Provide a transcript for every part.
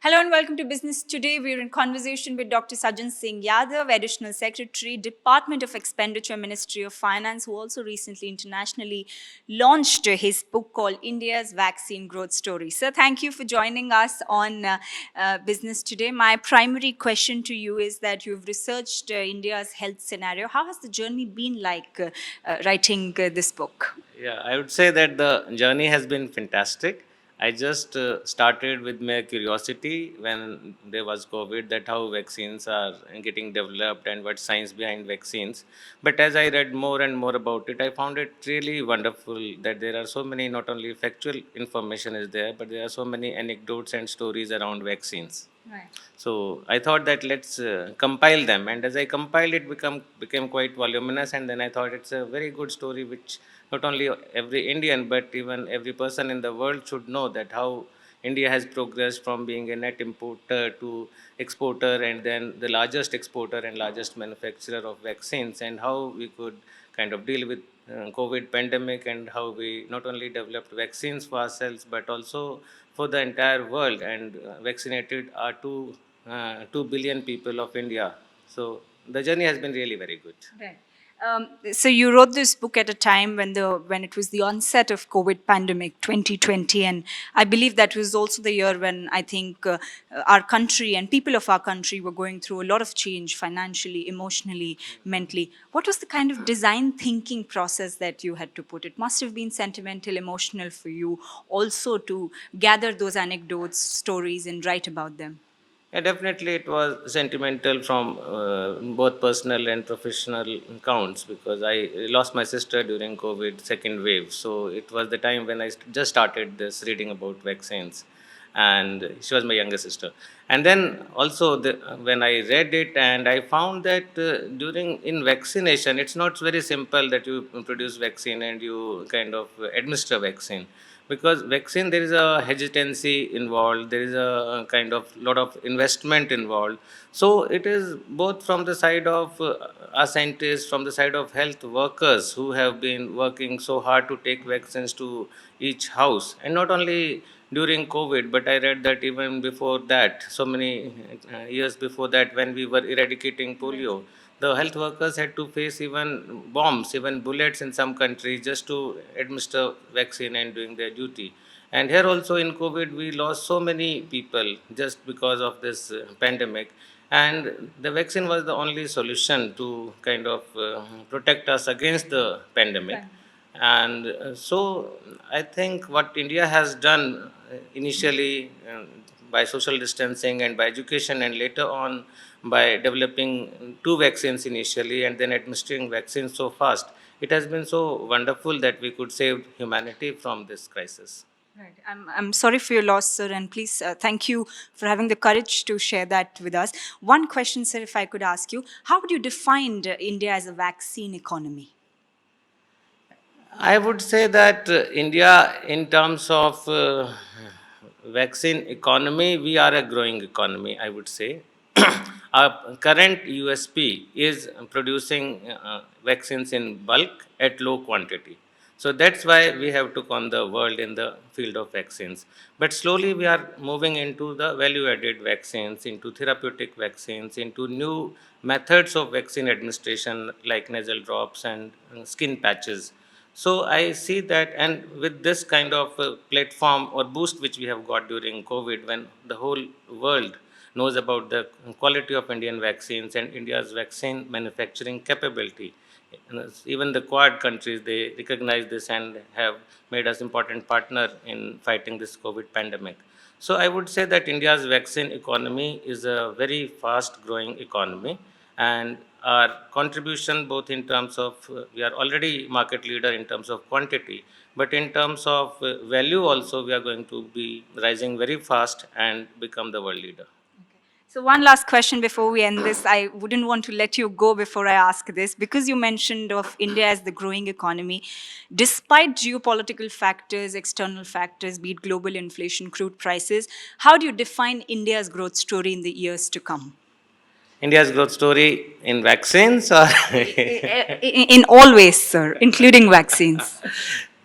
Hello and welcome to Business Today. We're in conversation with Dr. Sajjan Singh Yadav, Additional Secretary, Department of Expenditure, Ministry of Finance, who also recently internationally launched his book called India's Vaccine Growth Story. Sir, thank you for joining us on Business Today. My primary question to you is that you've researched India's health scenario. How has the journey been like writing this book? Yeah, I would say that the journey has been fantastic. I just started with my curiosity when there was COVID, that how vaccines are getting developed and what science behind vaccines. But as I read more and more about it, I found it really wonderful that there are so many, not only factual information is there, but there are so many anecdotes and stories around vaccines. Right. So I thought that let's compile them, and as I compiled it, became quite voluminous. And then I thought it's a very good story, which not only every Indian but even every person in the world should know, that how India has progressed from being a net importer to exporter, and then the largest exporter and largest manufacturer of vaccines, and how we could kind of deal with COVID pandemic, and how we not only developed vaccines for ourselves but also for the entire world, and vaccinated our 2 billion people of India. So the journey has been really very good. Right. So you wrote this book at a time when it was the onset of COVID pandemic 2020, and I believe that was also the year when I think our country and people of our country were going through a lot of change financially, emotionally, mentally. What was the kind of design thinking process that you had to put? It must have been sentimental, emotional for you also to gather those anecdotes, stories, and write about them. Yeah, definitely it was sentimental from both personal and professional counts, because I lost my sister during COVID second wave. So it was the time when I just started this reading about vaccines, and she was my younger sister. And then also when I read it, and I found that during in vaccination, it's not very simple that you produce vaccine and you kind of administer vaccine, because vaccine there is a hesitancy involved, there is a kind of lot of investment involved. So it is both from the side of our scientists, from the side of health workers who have been working so hard to take vaccines to each house, and not only during COVID, but I read that even before that, so many years before that, when we were eradicating polio, the health workers had to face even bombs, even bullets in some countries, just to administer vaccine and doing their duty. And here also in COVID, we lost so many people just because of this pandemic. And the vaccine was the only solution to kind of protect us against the pandemic. Right. And so I think what India has done initially by social distancing and by education, and later on by developing two vaccines initially and then administering vaccines so fast, it has been so wonderful that we could save humanity from this crisis. Right. I'm sorry for your loss, sir, and please thank you for having the courage to share that with us. One question, sir, if I could ask you, how would you define India as a vaccine economy? I would say that India, in terms of vaccine economy, we are a growing economy, I would say. Our current USP is producing vaccines in bulk at low quantity. So that's why we have took on the world in the field of vaccines. But slowly we are moving into the value-added vaccines, into therapeutic vaccines, into new methods of vaccine administration like nasal drops and skin patches. So I see that, and with this kind of platform or boost which we have got during COVID, when the whole world knows about the quality of Indian vaccines and India's vaccine manufacturing capability, even the Quad countries, they recognize this and have made us important partner in fighting this COVID pandemic. So I would say that India's vaccine economy is a very fast growing economy, and our contribution both in terms of we are already market leader in terms of quantity, but in terms of value also we are going to be rising very fast and become the world leader. So, one last question before we end this. I wouldn't want to let you go before I ask this, because you mentioned of India as the growing economy. Despite geopolitical factors, external factors, be it global inflation, crude prices, how do you define India's growth story in the years to come? India's growth story in vaccines or In all ways, sir, including vaccines.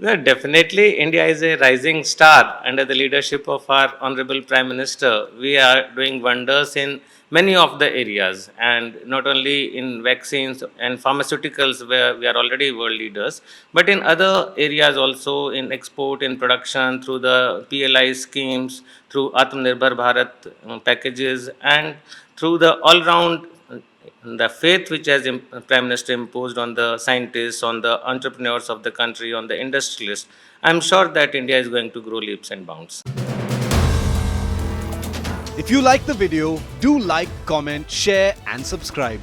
Yeah, definitely, India is a rising star under the leadership of our Honorable Prime Minister. We are doing wonders in many of the areas, and not only in vaccines and pharmaceuticals, where we are already world leaders, but in other areas also, in export, in production, through the PLI schemes, through Atmanirbhar Bharat packages, and through the all round the faith which has Prime Minister imposed on the scientists, on the entrepreneurs of the country, on the industrialists, I'm sure that India is going to grow leaps and bounds. If you like the video, do like, comment, share and subscribe.